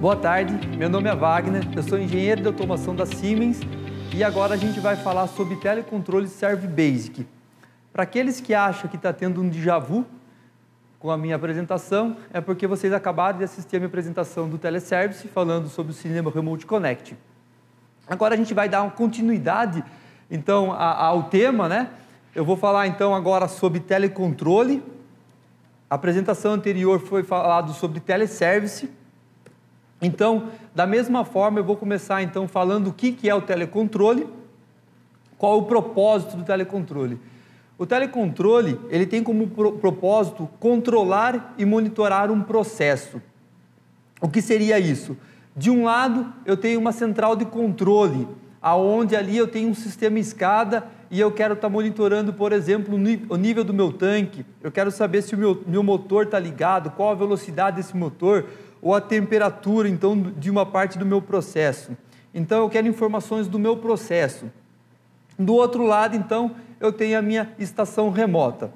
Boa tarde, meu nome é Wagner, eu sou engenheiro de automação da Siemens e agora a gente vai falar sobre telecontrole Serve Basic. Para aqueles que acham que está tendo um déjà vu com a minha apresentação, é porque vocês acabaram de assistir a minha apresentação do Teleservice falando sobre o Cinema Remote Connect. Agora a gente vai dar uma continuidade então ao tema, né? Eu vou falar então agora sobre telecontrole. A apresentação anterior foi falado sobre Teleservice. Então, da mesma forma, eu vou começar então falando o que é o telecontrole, qual é o propósito do telecontrole. O telecontrole, ele tem como propósito controlar e monitorar um processo. O que seria isso? De um lado, eu tenho uma central de controle, aonde ali eu tenho um sistema escada e eu quero estar monitorando, por exemplo, o nível do meu tanque, eu quero saber se o meu motor está ligado, qual a velocidade desse motor, ou a temperatura, então, de uma parte do meu processo. Então, eu quero informações do meu processo. Do outro lado, então, eu tenho a minha estação remota.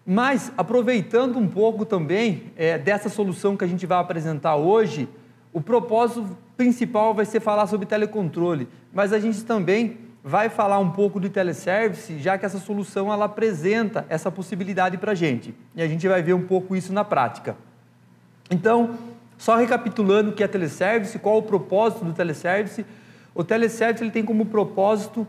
Mas, aproveitando um pouco também dessa solução que a gente vai apresentar hoje, o propósito principal vai ser falar sobre telecontrole, mas a gente também vai falar um pouco de teleservice, já que essa solução ela apresenta essa possibilidade para a gente. E a gente vai ver um pouco isso na prática. Então, só recapitulando o que é teleservice, qual o propósito do teleservice. O teleservice ele tem como propósito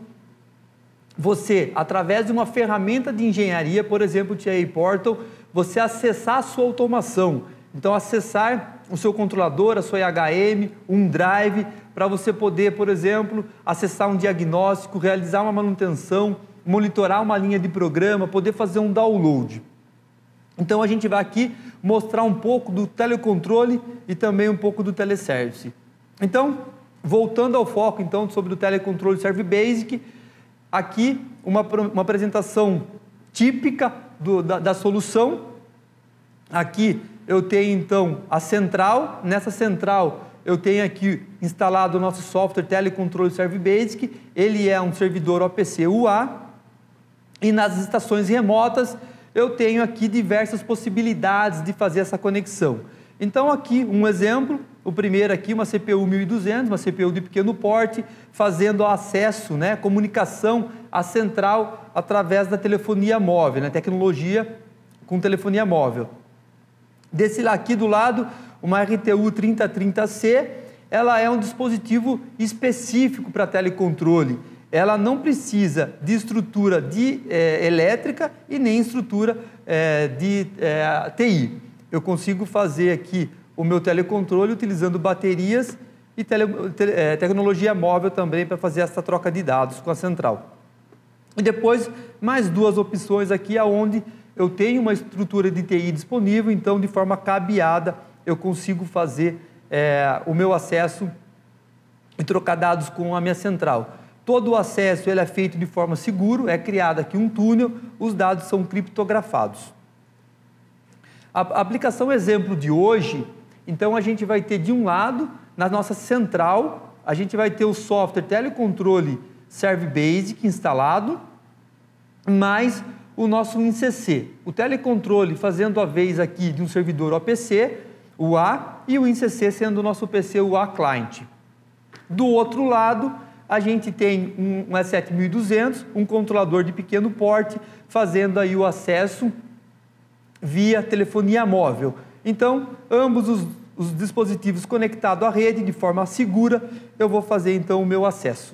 você, através de uma ferramenta de engenharia, por exemplo, o TIA Portal, você acessar a sua automação. Então, acessar o seu controlador, a sua IHM, um drive, para você poder, por exemplo, acessar um diagnóstico, realizar uma manutenção, monitorar uma linha de programa, poder fazer um download. Então, a gente vai aqui mostrar um pouco do telecontrole e também um pouco do teleservice. Então, voltando ao foco então, sobre o telecontrole Serve Basic, aqui uma apresentação típica da solução. Aqui eu tenho então a central, nessa central eu tenho aqui instalado o nosso software Telecontrole Serve Basic, ele é um servidor OPC UA, e nas estações remotas eu tenho aqui diversas possibilidades de fazer essa conexão. Então aqui um exemplo, o primeiro aqui uma CPU 1200, uma CPU de pequeno porte, fazendo acesso, né, comunicação à central através da telefonia móvel, né, tecnologia com telefonia móvel. Desse lá aqui do lado, uma RTU 3030C, ela é um dispositivo específico para telecontrole. Ela não precisa de estrutura elétrica e nem estrutura de TI. Eu consigo fazer aqui o meu telecontrole utilizando baterias e tecnologia móvel também para fazer essa troca de dados com a central. E depois, mais duas opções aqui, onde eu tenho uma estrutura de TI disponível, então de forma cabeada eu consigo fazer o meu acesso e trocar dados com a minha central. Todo o acesso ele é feito de forma segura, é criado aqui um túnel, os dados são criptografados. A aplicação exemplo de hoje, então a gente vai ter de um lado, na nossa central, a gente vai ter o software Telecontrole Serve Basic instalado, mais o nosso InCC. O telecontrole fazendo a vez aqui de um servidor OPC, UA, e o InCC sendo o nosso PC UA Client. Do outro lado, a gente tem um E7200, um controlador de pequeno porte, fazendo aí o acesso via telefonia móvel. Então, ambos os dispositivos conectados à rede de forma segura, eu vou fazer então o meu acesso.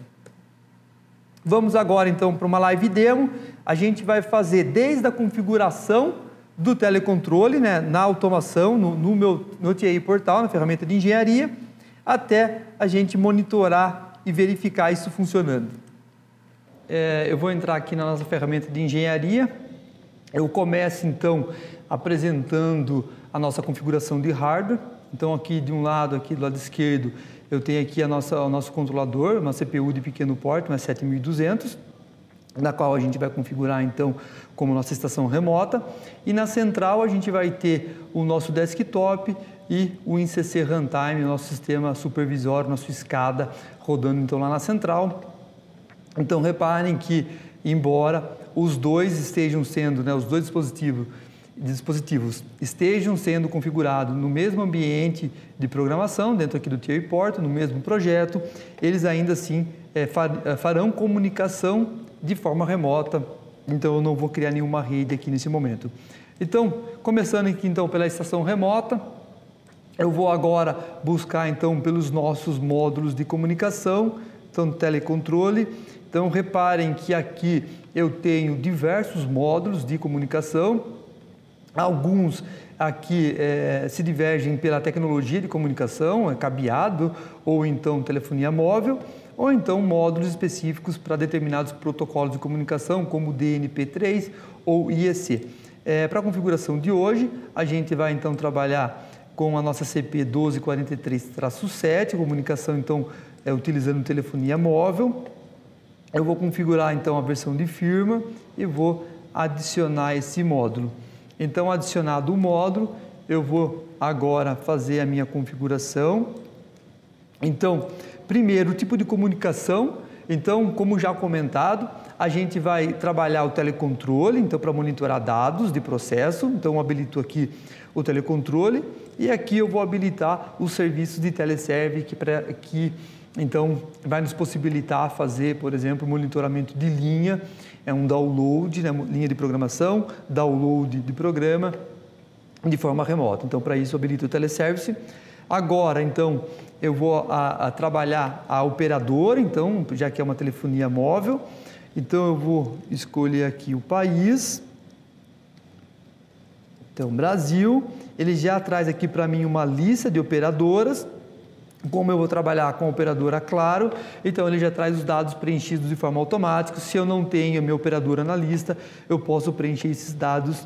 Vamos agora então para uma live demo. A gente vai fazer desde a configuração do telecontrole, né, na automação, no TI Portal, na ferramenta de engenharia, até a gente monitorar e verificar isso funcionando. Eu vou entrar aqui na nossa ferramenta de engenharia. Eu começo então apresentando a nossa configuração de hardware. Então aqui de um lado, aqui do lado esquerdo, eu tenho aqui o nosso controlador, uma CPU de pequeno porte, uma 7200, na qual a gente vai configurar então como nossa estação remota. E na central a gente vai ter o nosso desktop e o InCC Runtime, nosso sistema supervisório, nosso SCADA, rodando então lá na central. Então reparem que, embora os dois estejam sendo, né, os dois dispositivos dispositivos estejam sendo configurados no mesmo ambiente de programação, dentro aqui do TI Porta, no mesmo projeto, eles ainda assim farão comunicação de forma remota, então eu não vou criar nenhuma rede aqui nesse momento. Então, começando aqui então pela estação remota, eu vou agora buscar então pelos nossos módulos de comunicação, então telecontrole. Então reparem que aqui eu tenho diversos módulos de comunicação, alguns aqui se divergem pela tecnologia de comunicação, cabeado ou então telefonia móvel, ou então módulos específicos para determinados protocolos de comunicação como DNP3 ou IEC. Para a configuração de hoje, a gente vai então trabalhar com a nossa CP 1243-7, comunicação então utilizando telefonia móvel. Eu vou configurar então a versão de firma e vou adicionar esse módulo. Então, adicionado o módulo, eu vou agora fazer a minha configuração. Então, primeiro, o tipo de comunicação. Então, como já comentado, a gente vai trabalhar o telecontrole, então para monitorar dados de processo. Então, eu habilito aqui o telecontrole e aqui eu vou habilitar os serviços de teleserve que então vai nos possibilitar fazer, por exemplo, monitoramento de linha, um download, né, linha de programação, download de programa de forma remota. Então, para isso, eu habilito o teleservice. Agora, então, eu vou trabalhar a operadora, então, já que é uma telefonia móvel. Então, eu vou escolher aqui o país. Então, Brasil. Ele já traz aqui para mim uma lista de operadoras. Como eu vou trabalhar com a operadora Claro, então ele já traz os dados preenchidos de forma automática. Se eu não tenho a minha operadora na lista, eu posso preencher esses dados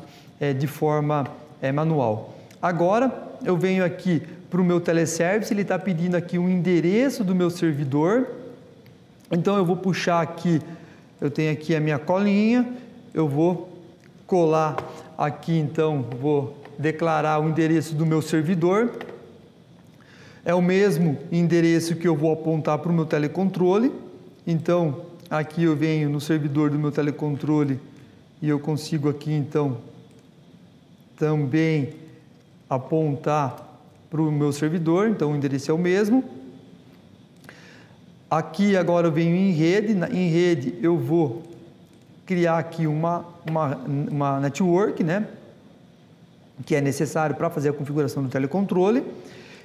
de forma manual. Agora, eu venho aqui para o meu teleservice, ele está pedindo aqui um endereço do meu servidor. Então, eu vou puxar aqui, eu tenho aqui a minha colinha, eu vou colar aqui, então, vou declarar o endereço do meu servidor. É o mesmo endereço que eu vou apontar para o meu telecontrole. Então, aqui eu venho no servidor do meu telecontrole e eu consigo aqui, então, também apontar para o meu servidor. Então, o endereço é o mesmo. Aqui, agora eu venho em rede. Em rede, eu vou criar aqui uma network, né? Que é necessário para fazer a configuração do telecontrole.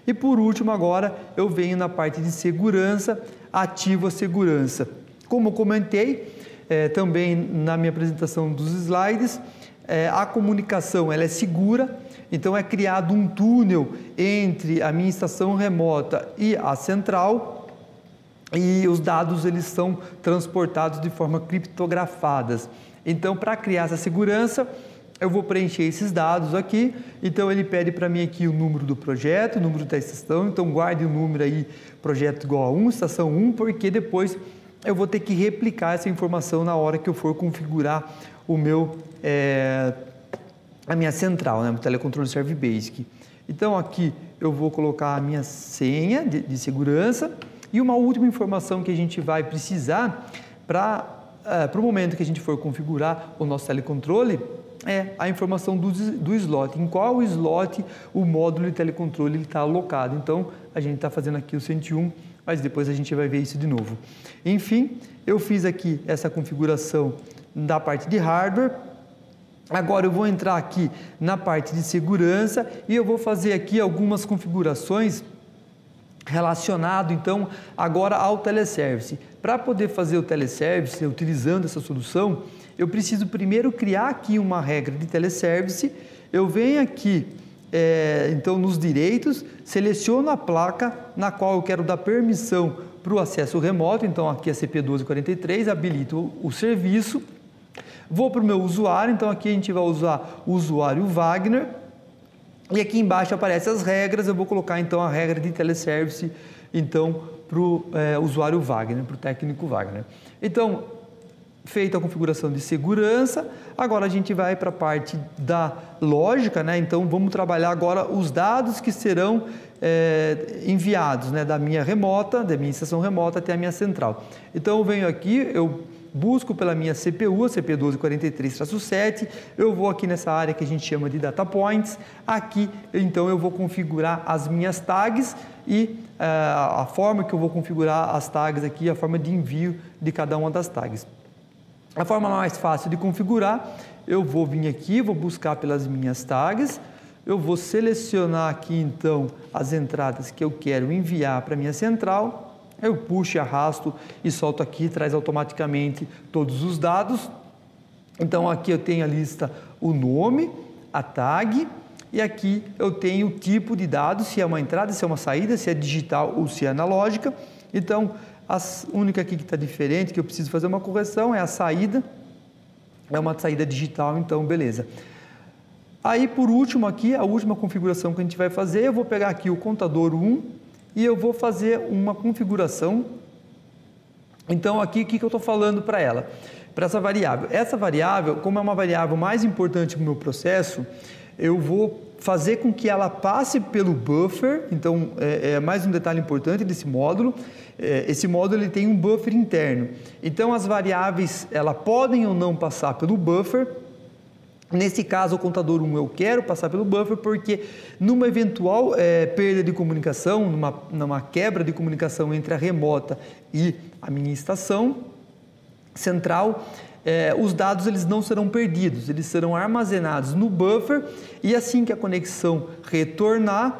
E por último, agora eu venho na parte de segurança, ativo a segurança. Como eu comentei também na minha apresentação dos slides, a comunicação ela é segura, então é criado um túnel entre a minha estação remota e a central e os dados eles são transportados de forma criptografadas. Então, para criar essa segurança, eu vou preencher esses dados aqui, então ele pede para mim aqui o número do projeto, o número da estação, então guarde o número aí, projeto igual a 1, estação 1, porque depois eu vou ter que replicar essa informação na hora que eu for configurar o meu, a minha central, né, o Telecontrole Server Basic. Então aqui eu vou colocar a minha senha de segurança e uma última informação que a gente vai precisar para o momento que a gente for configurar o nosso telecontrole, a informação do slot, em qual slot o módulo de telecontrole está alocado. Então, a gente está fazendo aqui o 101, mas depois a gente vai ver isso de novo. Enfim, eu fiz aqui essa configuração da parte de hardware. Agora eu vou entrar aqui na parte de segurança e eu vou fazer aqui algumas configurações relacionado então agora ao teleservice. Para poder fazer o teleservice utilizando essa solução, eu preciso primeiro criar aqui uma regra de teleservice. Eu venho aqui então nos direitos, seleciono a placa na qual eu quero dar permissão para o acesso remoto, então aqui a CP 1243, habilito o serviço, vou para o meu usuário, então aqui a gente vai usar o usuário Wagner, e aqui embaixo aparecem as regras, eu vou colocar então a regra de teleservice, então para o usuário Wagner, para o técnico Wagner. Então, feita a configuração de segurança, agora a gente vai para a parte da lógica, né? Então vamos trabalhar agora os dados que serão enviados, né, da minha estação remota até a minha central. Então eu venho aqui, eu busco pela minha CPU, a CP1243-7, eu vou aqui nessa área que a gente chama de Data Points, aqui então eu vou configurar as minhas tags e a forma que eu vou configurar as tags aqui, a forma de envio de cada uma das tags. A forma mais fácil de configurar, eu vou vir aqui, vou buscar pelas minhas tags, eu vou selecionar aqui então as entradas que eu quero enviar para a minha central, eu puxo, arrasto e solto aqui, traz automaticamente todos os dados. Então aqui eu tenho a lista, o nome, a tag, e aqui eu tenho o tipo de dados, se é uma entrada, se é uma saída, se é digital ou se é analógica. Então a única aqui que está diferente, que eu preciso fazer uma correção, é a saída, é uma saída digital, então beleza. Aí por último aqui, a última configuração que a gente vai fazer, eu vou pegar aqui o contador 1, e eu vou fazer uma configuração. Então aqui o que eu estou falando para ela? Para essa variável. Essa variável, como é uma variável mais importante no meu processo, eu vou fazer com que ela passe pelo buffer. Então é mais um detalhe importante desse módulo. Esse módulo ele tem um buffer interno. Então as variáveis elas podem ou não passar pelo buffer. Nesse caso, o contador 1 eu quero passar pelo buffer porque numa eventual perda de comunicação, numa quebra de comunicação entre a remota e a minha estação central, os dados eles não serão perdidos, eles serão armazenados no buffer e assim que a conexão retornar,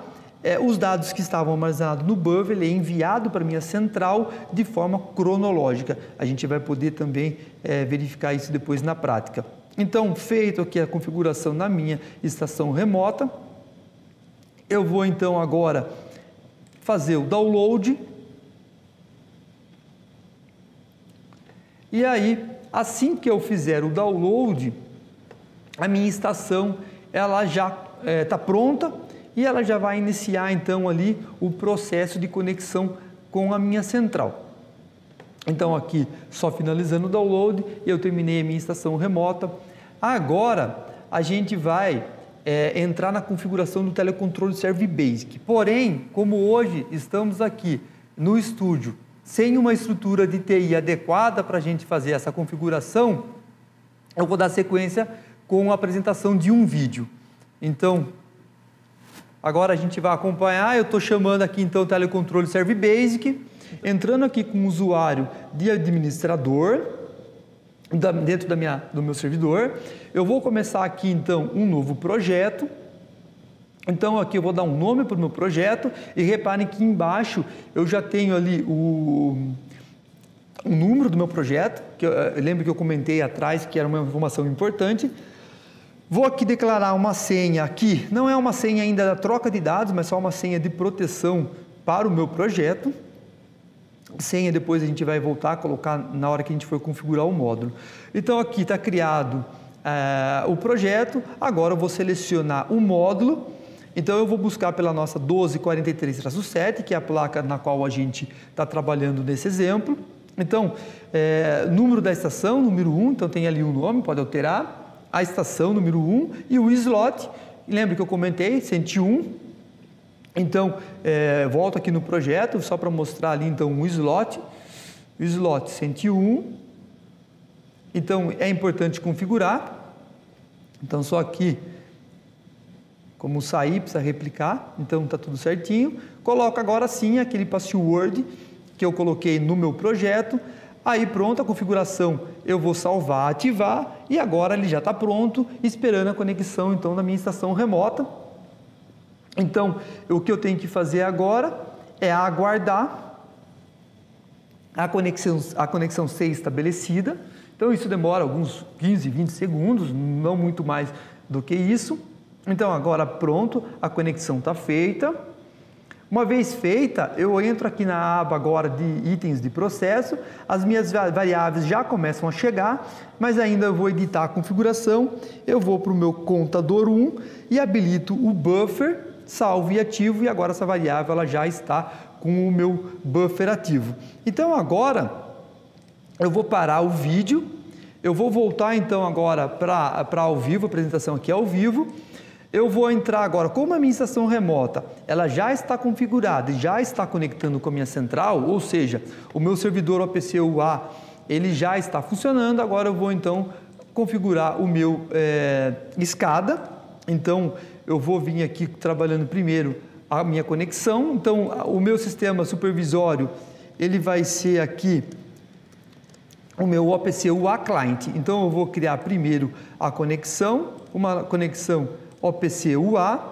os dados que estavam armazenados no buffer ele é enviado para a minha central de forma cronológica. A gente vai poder também verificar isso depois na prática. Então, feito aqui a configuração na minha estação remota, eu vou então agora fazer o download. E aí, assim que eu fizer o download, a minha estação ela já está pronta e ela já vai iniciar então ali o processo de conexão com a minha central. Então aqui, só finalizando o download, eu terminei a minha estação remota. Agora, a gente vai entrar na configuração do telecontrole Serve Basic. Porém, como hoje estamos aqui no estúdio, sem uma estrutura de TI adequada para a gente fazer essa configuração, eu vou dar sequência com a apresentação de um vídeo. Então, agora a gente vai acompanhar, eu estou chamando aqui então o telecontrole Serve Basic, entrando aqui com o usuário de administrador, dentro do meu servidor, eu vou começar aqui então um novo projeto. Então aqui eu vou dar um nome para o meu projeto e reparem que embaixo eu já tenho ali o número do meu projeto, que eu lembro que eu comentei atrás que era uma informação importante. Vou aqui declarar uma senha aqui, não é uma senha ainda da troca de dados, mas só uma senha de proteção para o meu projeto. Senha depois a gente vai voltar a colocar na hora que a gente for configurar o módulo. Então aqui está criado o projeto, agora eu vou selecionar o módulo, então eu vou buscar pela nossa 1243-7, que é a placa na qual a gente está trabalhando nesse exemplo. Então, número da estação, número 1, então tem ali um nome, pode alterar, a estação, número 1, e o slot, lembra que eu comentei, 101, então, volto aqui no projeto, só para mostrar ali então um slot, o slot 101, então é importante configurar, então só aqui, como sair, precisa replicar, então está tudo certinho, coloco agora sim aquele password que eu coloquei no meu projeto, aí pronto, a configuração eu vou salvar, ativar, e agora ele já está pronto, esperando a conexão então da minha estação remota. Então, o que eu tenho que fazer agora é aguardar a conexão ser estabelecida. Então, isso demora alguns 15, 20 segundos, não muito mais do que isso. Então, agora pronto, a conexão está feita. Uma vez feita, eu entro aqui na aba agora de itens de processo, as minhas variáveis já começam a chegar, mas ainda eu vou editar a configuração, eu vou para o meu contador 1 e habilito o buffer, salvo e ativo, e agora essa variável ela já está com o meu buffer ativo. Então agora eu vou parar o vídeo, eu vou voltar então agora para ao vivo, a apresentação aqui é ao vivo. Eu vou entrar agora, como a minha estação remota, ela já está configurada e já está conectando com a minha central, ou seja, o meu servidor OPC UA, ele já está funcionando. Agora eu vou então configurar o meu escada. Então eu vou vir aqui trabalhando primeiro a minha conexão. Então o meu sistema supervisório, ele vai ser aqui o meu OPC UA Client. Então eu vou criar primeiro a conexão, uma conexão OPC UA.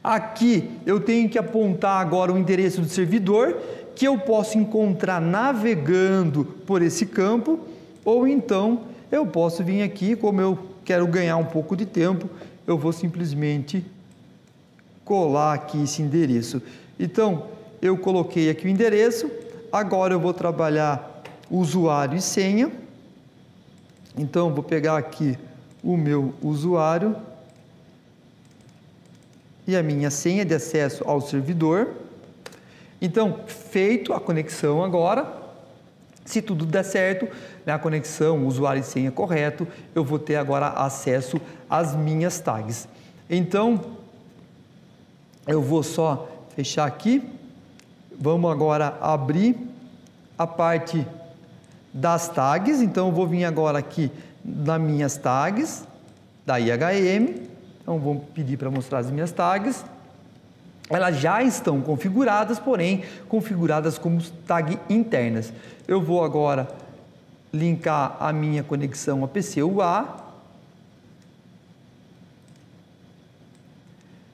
Aqui eu tenho que apontar agora o endereço do servidor, que eu posso encontrar navegando por esse campo, ou então eu posso vir aqui, como eu quero ganhar um pouco de tempo, eu vou simplesmente colar aqui esse endereço. Então eu coloquei aqui o endereço, agora eu vou trabalhar usuário e senha. Então eu vou pegar aqui o meu usuário e a minha senha de acesso ao servidor. Então, feito a conexão agora, se tudo der certo, a conexão, usuário e senha correto, eu vou ter agora acesso às minhas tags. Então, eu vou só fechar aqui. Vamos agora abrir a parte das tags. Então, eu vou vir agora aqui nas minhas tags da IHM. Então, vou pedir para mostrar as minhas tags. Elas já estão configuradas, porém, configuradas como tag internas. Eu vou agora linkar a minha conexão APC UA.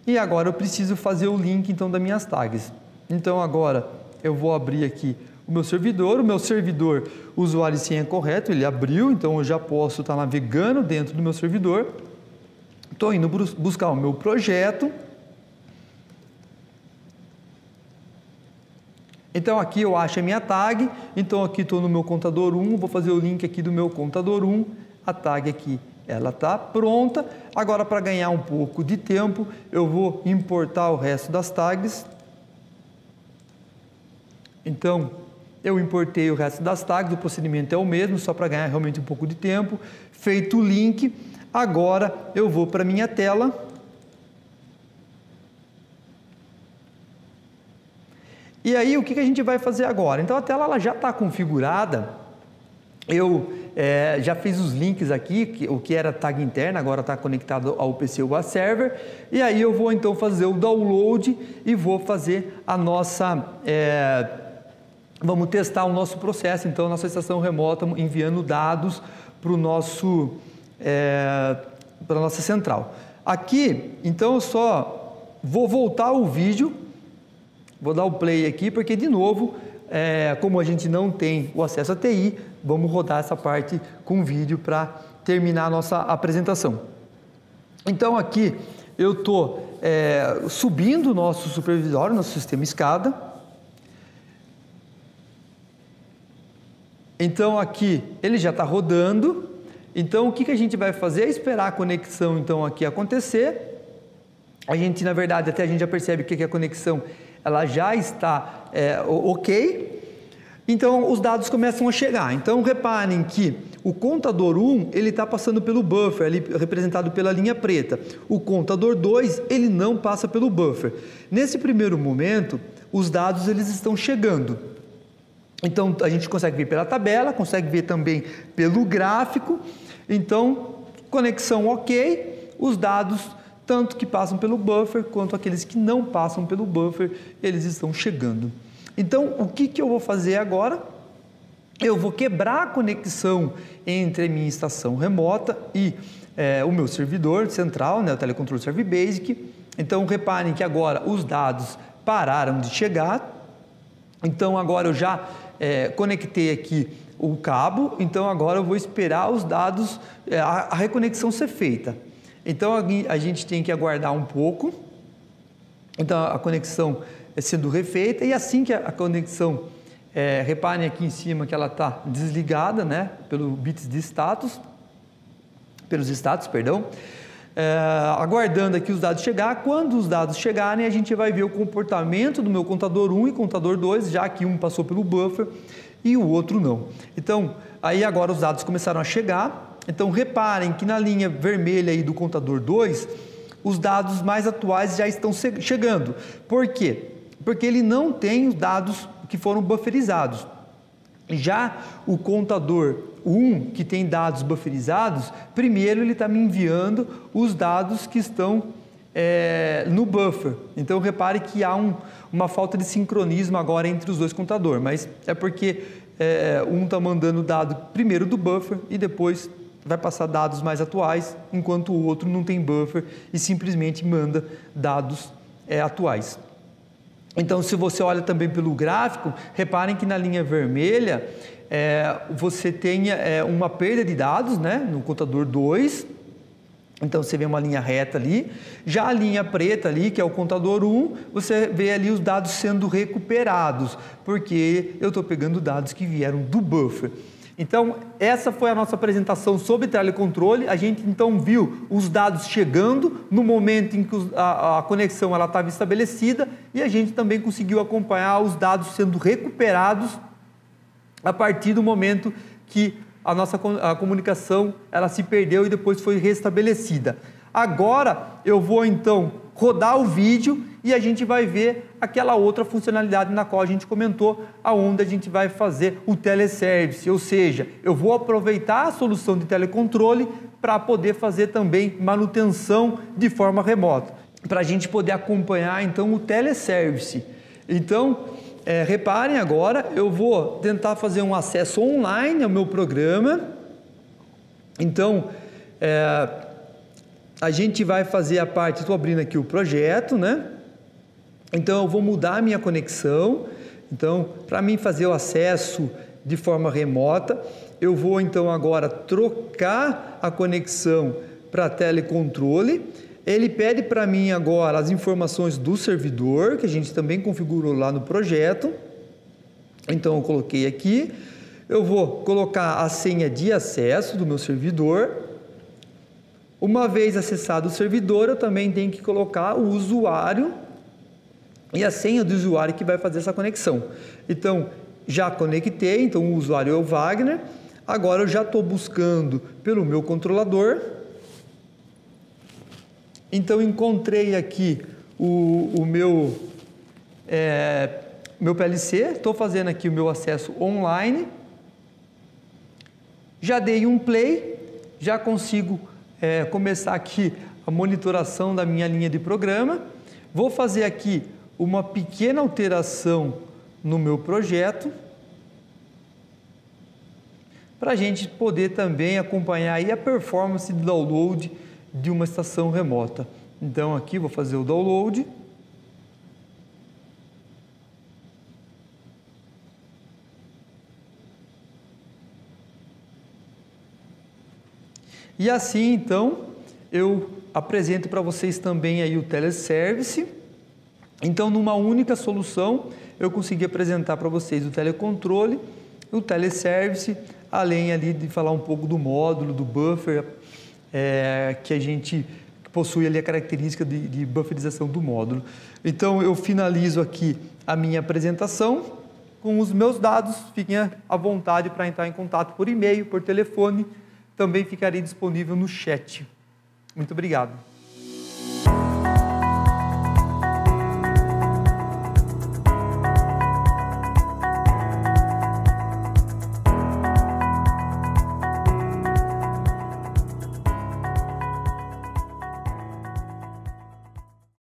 E agora eu preciso fazer o link, então, das minhas tags. Então, agora eu vou abrir aqui o meu servidor, usuário e senha correto, ele abriu, então eu já posso estar navegando dentro do meu servidor. Estou indo buscar o meu projeto. Então aqui eu acho a minha tag. Então aqui estou no meu contador 1, vou fazer o link aqui do meu contador 1. A tag aqui, ela está pronta. Agora, para ganhar um pouco de tempo, eu vou importar o resto das tags. Então eu importei o resto das tags, o procedimento é o mesmo, só para ganhar realmente um pouco de tempo. Feito o link, agora eu vou para a minha tela. E aí, o que a gente vai fazer agora? Então, a tela ela já está configurada. Eu já fiz os links aqui, o que era tag interna, agora está conectado ao PC UA Server. E aí, eu vou então fazer o download e vou fazer a nossa... vamos testar o nosso processo, então, nossa estação remota, enviando dados para o nosso... para a nossa central. Aqui, então, eu só vou voltar o vídeo. Vou dar o play aqui, porque, de novo, como a gente não tem o acesso à TI, vamos rodar essa parte com vídeo para terminar a nossa apresentação. Então, aqui eu estou subindo o nosso supervisório, nosso sistema escada. Então, aqui ele já está rodando. Então, o que a gente vai fazer é esperar a conexão, então, aqui acontecer. A gente, na verdade, até a gente já percebe que a conexão ela já está ok. Então, os dados começam a chegar. Então, reparem que o contador 1, ele está passando pelo buffer, ali representado pela linha preta. O contador 2, ele não passa pelo buffer. Nesse primeiro momento, os dados eles estão chegando. Então, a gente consegue ver pela tabela, consegue ver também pelo gráfico. Então, conexão ok, os dados, tanto que passam pelo buffer, quanto aqueles que não passam pelo buffer, eles estão chegando. Então, o que eu vou fazer agora? Eu vou quebrar a conexão entre a minha estação remota e o meu servidor central, né, o Telecontrol Server Basic. Então, reparem que agora os dados pararam de chegar. Então, agora eu já conectei aqui o cabo. Então, agora eu vou esperar os dados, a reconexão ser feita. Então, a gente tem que aguardar um pouco. Então, a conexão sendo refeita, e assim que a conexão, reparem aqui em cima que ela está desligada, né, pelo bits de status, pelos status, perdão, aguardando aqui os dados chegar. Quando os dados chegarem, a gente vai ver o comportamento do meu contador 1 e contador 2, já que um passou pelo buffer e o outro não. Então, aí agora os dados começaram a chegar. Então, reparem que na linha vermelha aí do contador 2, os dados mais atuais já estão chegando. Por quê? Porque ele não tem os dados que foram bufferizados. Já o contador 1, que tem dados bufferizados, primeiro ele está me enviando os dados que estão no buffer. Então repare que há uma falta de sincronismo agora entre os dois contadores, mas é porque um está mandando dado primeiro do buffer e depois vai passar dados mais atuais, enquanto o outro não tem buffer e simplesmente manda dados atuais. Então, se você olha também pelo gráfico, reparem que na linha vermelha você tem uma perda de dados, né, no contador 2. Então, você vê uma linha reta ali. Já a linha preta ali, que é o contador 1, você vê ali os dados sendo recuperados, porque eu estou pegando dados que vieram do buffer. Então, essa foi a nossa apresentação sobre telecontrole. A gente, então, viu os dados chegando no momento em que a conexão estava estabelecida e a gente também conseguiu acompanhar os dados sendo recuperados a partir do momento que a comunicação ela se perdeu e depois foi restabelecida. Agora, eu vou, então, rodar o vídeo e a gente vai ver aquela outra funcionalidade na qual a gente comentou, aonde a gente vai fazer o teleservice, ou seja, eu vou aproveitar a solução de telecontrole para poder fazer também manutenção de forma remota, para a gente poder acompanhar então o teleservice. Então, reparem agora, eu vou tentar fazer um acesso online ao meu programa. Então, a gente vai fazer a parte, estou abrindo aqui o projeto, né? Então, eu vou mudar a minha conexão. Então, para mim fazer o acesso de forma remota, eu vou então agora trocar a conexão para telecontrole. Ele pede para mim agora as informações do servidor, que a gente também configurou lá no projeto. Então, eu coloquei aqui. Eu vou colocar a senha de acesso do meu servidor. Uma vez acessado o servidor, eu também tenho que colocar o usuário e a senha do usuário que vai fazer essa conexão. Então, já conectei, então o usuário é o Wagner. Agora eu já estou buscando pelo meu controlador. Então, encontrei aqui o meu PLC, estou fazendo aqui o meu acesso online. Já dei um play, já consigo começar aqui a monitoração da minha linha de programa. Vou fazer aqui uma pequena alteração no meu projeto, para a gente poder também acompanhar aí a performance de download de uma estação remota. Então aqui vou fazer o download. E assim então eu apresento para vocês também aí o teleservice. Então, numa única solução, eu consegui apresentar para vocês o telecontrole, o teleservice, além ali de falar um pouco do módulo, do buffer, que a gente possui ali a característica de bufferização do módulo. Então, eu finalizo aqui a minha apresentação com os meus dados. Fiquem à vontade para entrar em contato por e-mail, por telefone. Também ficarei disponível no chat. Muito obrigado.